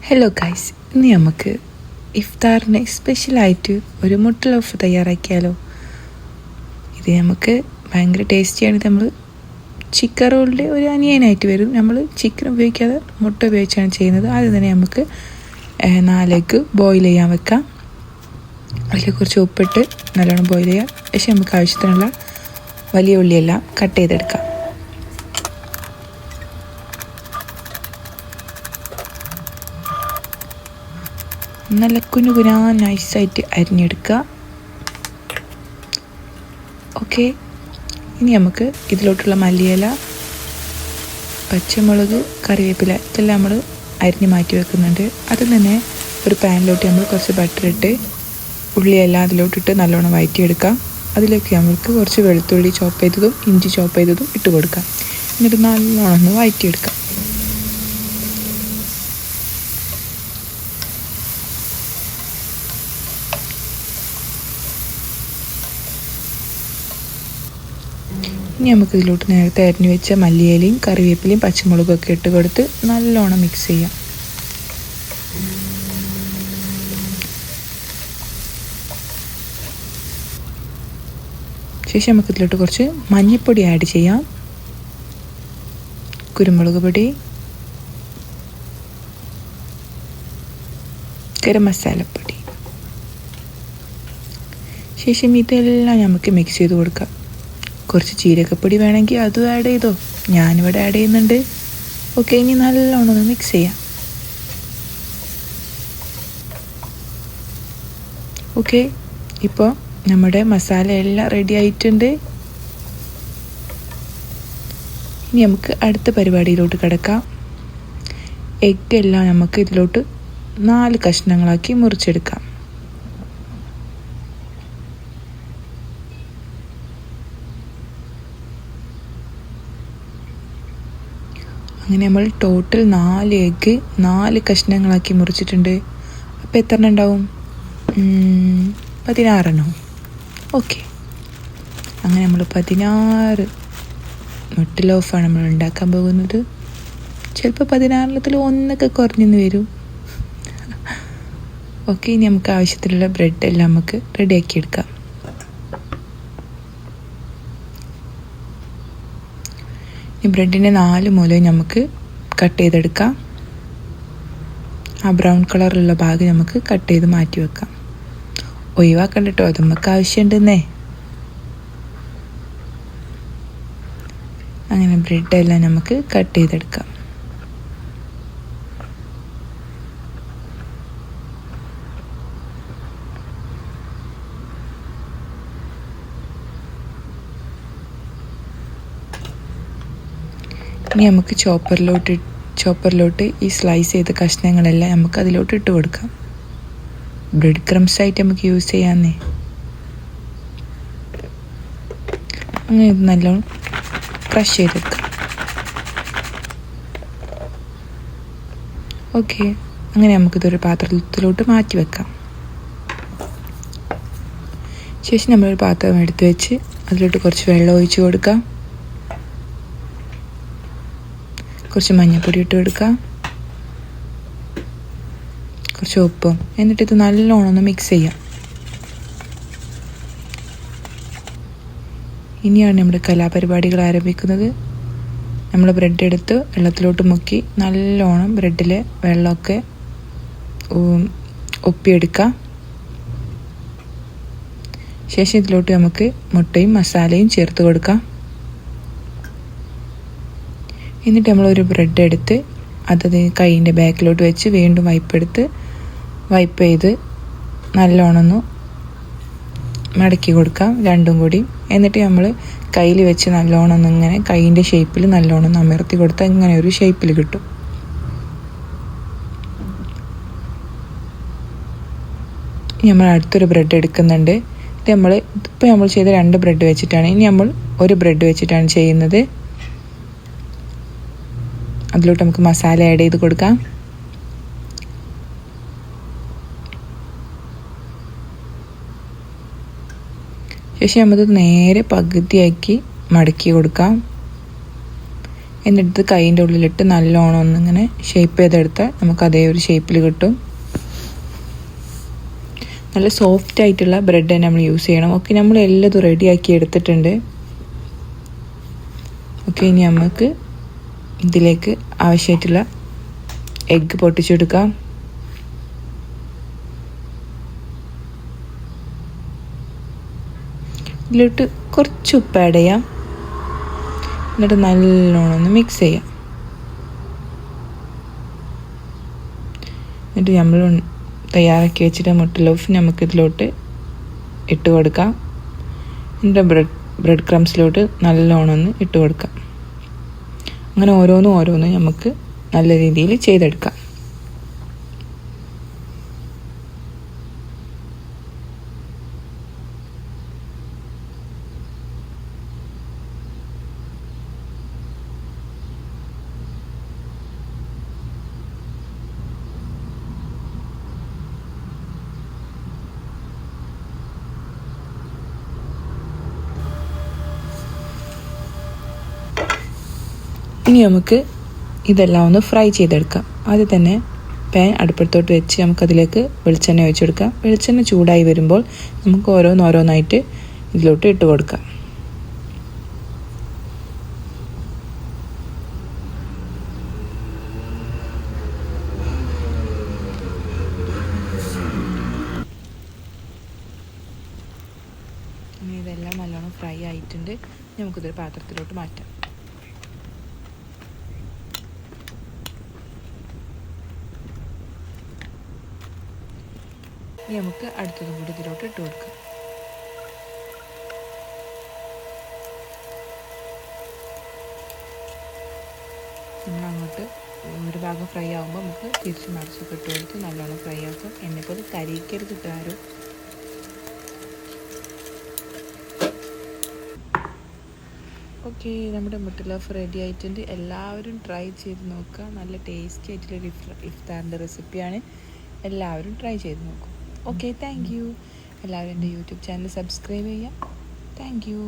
Hello guys, ഇന്ന് നമുക്ക് ഇഫ്താറിന് സ്പെഷ്യലായിട്ട് ഒരു മുട്ട ലോഫ് തയ്യാറാക്കിയാലോ. ഇത് നമുക്ക് ഭയങ്കര ടേസ്റ്റിയാണ്. നമ്മൾ ചിക്കൻ റോളിൻ്റെ ഒരു അനിയനായിട്ട് വരും. നമ്മൾ ചിക്കൻ ഉപയോഗിക്കാതെ മുട്ട ഉപയോഗിച്ചാണ് ചെയ്യുന്നത്. ആദ്യം തന്നെ നമുക്ക് 4 എഗ്ഗ് ബോയിൽ ചെയ്യാൻ വെക്കാം. അതിൽ കുറച്ച് ഉപ്പിട്ട് നല്ലോണം ബോയിൽ ചെയ്യാം. പക്ഷേ നമുക്ക് ആവശ്യത്തിനുള്ള വലിയ ഉള്ളിയെല്ലാം കട്ട് ചെയ്തെടുക്കാം. നല്ല കുനുകുനാ നൈസായിട്ട് അരിഞ്ഞെടുക്കുക. ഓക്കെ, ഇനി നമുക്ക് ഇതിലോട്ടുള്ള മല്ലിയില, പച്ചമുളക്, കറിവേപ്പില ഇതെല്ലാം നമ്മൾ അരിഞ്ഞ് മാറ്റി വെക്കുന്നുണ്ട്. അതിൽ തന്നെ ഒരു പാനിലോട്ട് നമ്മൾ കുറച്ച് ബട്ടർ ഇട്ട് ഉള്ളിയെല്ലാം അതിലോട്ടിട്ട് നല്ലോണം വഴറ്റിയെടുക്കാം. അതിലേക്ക് നമുക്ക് കുറച്ച് വെളുത്തുള്ളി ചോപ്പ് ചെയ്തതും ഇഞ്ചി ചോപ്പ് ചെയ്തതും ഇട്ട് കൊടുക്കാം. എന്നിട്ട് നല്ലോണം ഒന്ന് വഴറ്റിയെടുക്കാം. ഇനി നമുക്കിതിലോട്ട് നേരത്തെ അരിഞ്ഞു വെച്ച മല്ലിയിലയും കറിവേപ്പിലയും പച്ചമുളകും ഒക്കെ ഇട്ട് കൊടുത്ത് നല്ലോണം മിക്സ് ചെയ്യാം. ശേഷം നമുക്കിതിലോട്ട് കുറച്ച് മഞ്ഞൾപ്പൊടി ആഡ് ചെയ്യാം, കുരുമുളക് പൊടി, ഗരം മസാലപ്പൊടി. ശേഷം ഇതെല്ലാം നമുക്ക് മിക്സ് ചെയ്ത് കൊടുക്കാം. കുറച്ച് ജീരകപ്പൊടി വേണമെങ്കിൽ അതും ആഡ് ചെയ്തോ, ഞാനിവിടെ ആഡ് ചെയ്യുന്നുണ്ട്. ഓക്കെ, ഇനി നല്ലോണം ഒന്ന് മിക്സ് ചെയ്യാം. ഓക്കെ, ഇപ്പോൾ നമ്മുടെ മസാല എല്ലാം റെഡി ആയിട്ടുണ്ട്. ഇനി നമുക്ക് അടുത്ത പരിപാടിയിലോട്ട് കിടക്കാം. എഗ്ഗ് എല്ലാം നമുക്ക് ഇതിലോട്ട് 4 കഷ്ണങ്ങളാക്കി മുറിച്ചെടുക്കാം. അങ്ങനെ നമ്മൾ ടോട്ടൽ 4 എഗ്ഗ് 4 കഷ്ണങ്ങളാക്കി മുറിച്ചിട്ടുണ്ട്. അപ്പോൾ എത്ര എണ്ണം ഉണ്ടാവും? 16 എണ്ണം. ഓക്കെ, അങ്ങനെ നമ്മൾ 16 മുട്ട ലോഫാണ് നമ്മൾ ഉണ്ടാക്കാൻ പോകുന്നത്. ചിലപ്പോൾ 16 ഒന്നൊക്കെ കുറഞ്ഞെന്ന് വരും. ഓക്കെ, ഇനി നമുക്ക് ആവശ്യത്തിലുള്ള ബ്രെഡ് എല്ലാം നമുക്ക് റെഡിയാക്കി എടുക്കാം. ഈ ബ്രെഡിൻ്റെ 4 മൂലയും നമുക്ക് കട്ട് ചെയ്തെടുക്കാം. ആ ബ്രൗൺ കളറുള്ള ഭാഗം നമുക്ക് കട്ട് ചെയ്ത് മാറ്റി വെക്കാം. ഒഴിവാക്കണ്ട കേട്ടോ, അത് നമുക്ക് ആവശ്യമുണ്ടെന്നേ. അങ്ങനെ ബ്രെഡെല്ലാം നമുക്ക് കട്ട് ചെയ്തെടുക്കാം. ഇനി നമുക്ക് ചോപ്പറിലോട്ട് ഈ സ്ലൈസ് ചെയ്ത കഷ്ണങ്ങളെല്ലാം നമുക്ക് അതിലോട്ട് ഇട്ട് കൊടുക്കാം. ബ്രെഡ് ക്രംസ് ആയിട്ട് നമുക്ക് യൂസ് ചെയ്യാമെന്നേ. അങ്ങനെ ഇത് നല്ലോണം ക്രഷ് ചെയ്തെടുക്കാം. ഓക്കെ, അങ്ങനെ നമുക്കിതൊരു പാത്രത്തിലോട്ട് മാറ്റി വെക്കാം. ശേഷം നമ്മളൊരു പാത്രം എടുത്ത് വെച്ച് അതിലോട്ട് കുറച്ച് വെള്ളം ഒഴിച്ച് കൊടുക്കാം. കുറച്ച് മഞ്ഞൾപ്പൊടി ഇട്ട് കൊടുക്കാം, കുറച്ച് ഉപ്പും. എന്നിട്ട് ഇത് നല്ലോണം ഒന്ന് മിക്സ് ചെയ്യാം. ഇനിയാണ് നമ്മുടെ കലാപരിപാടികൾ ആരംഭിക്കുന്നത്. നമ്മൾ ബ്രെഡ് എടുത്ത് വെള്ളത്തിലോട്ട് മുക്കി നല്ലോണം ബ്രെഡിലെ വെള്ളമൊക്കെ ഒപ്പിയെടുക്കാം. ശേഷം ഇതിലോട്ട് നമുക്ക് മുട്ടയും മസാലയും ചേർത്ത് കൊടുക്കാം. എന്നിട്ട് നമ്മളൊരു ബ്രെഡ് എടുത്ത് അതത് കൈയിൻ്റെ ബാക്കിലോട്ട് വെച്ച് വീണ്ടും വൈപ്പ് ചെയ്ത് നല്ലോണം ഒന്ന് മടക്കി കൊടുക്കാം രണ്ടും കൂടി. എന്നിട്ട് നമ്മൾ കയ്യിൽ വെച്ച് നല്ലോണം ഒന്ന് ഇങ്ങനെ കൈയിൻ്റെ ഷേപ്പിൽ നല്ലോണം ഒന്ന് അമർത്തി കൊടുത്താൽ ഇങ്ങനെ ഒരു ഷേപ്പിൽ കിട്ടും. നമ്മൾ അടുത്തൊരു ബ്രെഡ് എടുക്കുന്നുണ്ട്. ഇത് ഇപ്പോൾ നമ്മൾ ചെയ്ത 2 ബ്രെഡ് വെച്ചിട്ടാണ്. ഇനി നമ്മൾ ഒരു ബ്രെഡ് വെച്ചിട്ടാണ് ചെയ്യുന്നത്. അതിലോട്ട് നമുക്ക് മസാല ആഡ് ചെയ്ത് കൊടുക്കാം. ശേഷം നമ്മത് നേരെ പകുതിയാക്കി മടക്കി കൊടുക്കാം. എന്നിട്ട് കൈൻ്റെ ഉള്ളിലിട്ട് നല്ലോണം ഒന്നിങ്ങനെ ഷേപ്പ് ചെയ്തെടുത്താൽ നമുക്ക് അതേ ഒരു ഷേപ്പിൽ കിട്ടും. നല്ല സോഫ്റ്റ് ആയിട്ടുള്ള ബ്രെഡ് തന്നെ നമ്മൾ യൂസ് ചെയ്യണം. ഓക്കെ, നമ്മൾ എല്ലാം റെഡിയാക്കി എടുത്തിട്ടുണ്ട്. ഓക്കെ, ഇനി നമുക്ക് ഇതിലേക്ക് ആവശ്യമായിട്ടുള്ള എഗ്ഗ് പൊട്ടിച്ചെടുക്കാം. ഇതിലോട്ട് കുറച്ച് ഉപ്പ് ആഡ് ചെയ്യാം. എന്നിട്ട് നല്ലോണം ഒന്ന് മിക്സ് ചെയ്യാം. എന്നിട്ട് നമ്മൾ തയ്യാറാക്കി വെച്ചിട്ട് മുട്ട ലോഫ് നമുക്കിതിലോട്ട് ഇട്ട് കൊടുക്കാം. എന്നിട്ട് ബ്രെഡ് ക്രംസിലോട്ട് നല്ലോണം ഒന്ന് ഇട്ട് കൊടുക്കാം. അങ്ങനെ ഓരോന്നും നമുക്ക് നല്ല രീതിയിൽ ചെയ്തെടുക്കാം. ഇനി നമുക്ക് ഇതെല്ലാം ഒന്ന് ഫ്രൈ ചെയ്തെടുക്കാം. ആദ്യം തന്നെ പാൻ അടുപ്പത്തോട്ട് വെച്ച് നമുക്കതിലേക്ക് വെളിച്ചെണ്ണ ഒഴിച്ചെടുക്കാം. വെളിച്ചെണ്ണ ചൂടായി വരുമ്പോൾ നമുക്ക് ഓരോന്നായിട്ട് ഇതിലോട്ട് ഇട്ട് കൊടുക്കാം. ഇനി ഇതെല്ലാം നല്ലോണം ഫ്രൈ ആയിട്ടുണ്ട്. നമുക്കിതൊരു പാത്രത്തിലോട്ട് മാറ്റാം. ഇനി നമുക്ക് അടുത്തതും കൂടി ഇതിലോട്ട് ഇട്ട് കൊടുക്കാം. നമ്മളങ്ങോട്ട് ഒരു ഭാഗം ഫ്രൈ ആകുമ്പോൾ നമുക്ക് തിരിച്ച് മറിച്ചൊക്കെ ഇട്ട് കൊടുത്ത് നല്ലോണം ഫ്രൈ ആക്കാം. എന്നെപ്പോലെ കരിക്കരുത് കിട്ടാരും. ഓക്കെ, നമ്മുടെ മുട്ട ലോഫ് റെഡി ആയിട്ടുണ്ട്. എല്ലാവരും ട്രൈ ചെയ്ത് നോക്കുക. നല്ല ടേസ്റ്റി ആയിട്ടുള്ളൊരു ഇഫ്താറിൻ്റെ റെസിപ്പിയാണ്. എല്ലാവരും ട്രൈ ചെയ്ത് നോക്കും. Okay, thank you. എല്ലാവരും എൻ്റെ യൂട്യൂബ് ചാനൽ സബ്സ്ക്രൈബ് ചെയ്യാം. Thank you.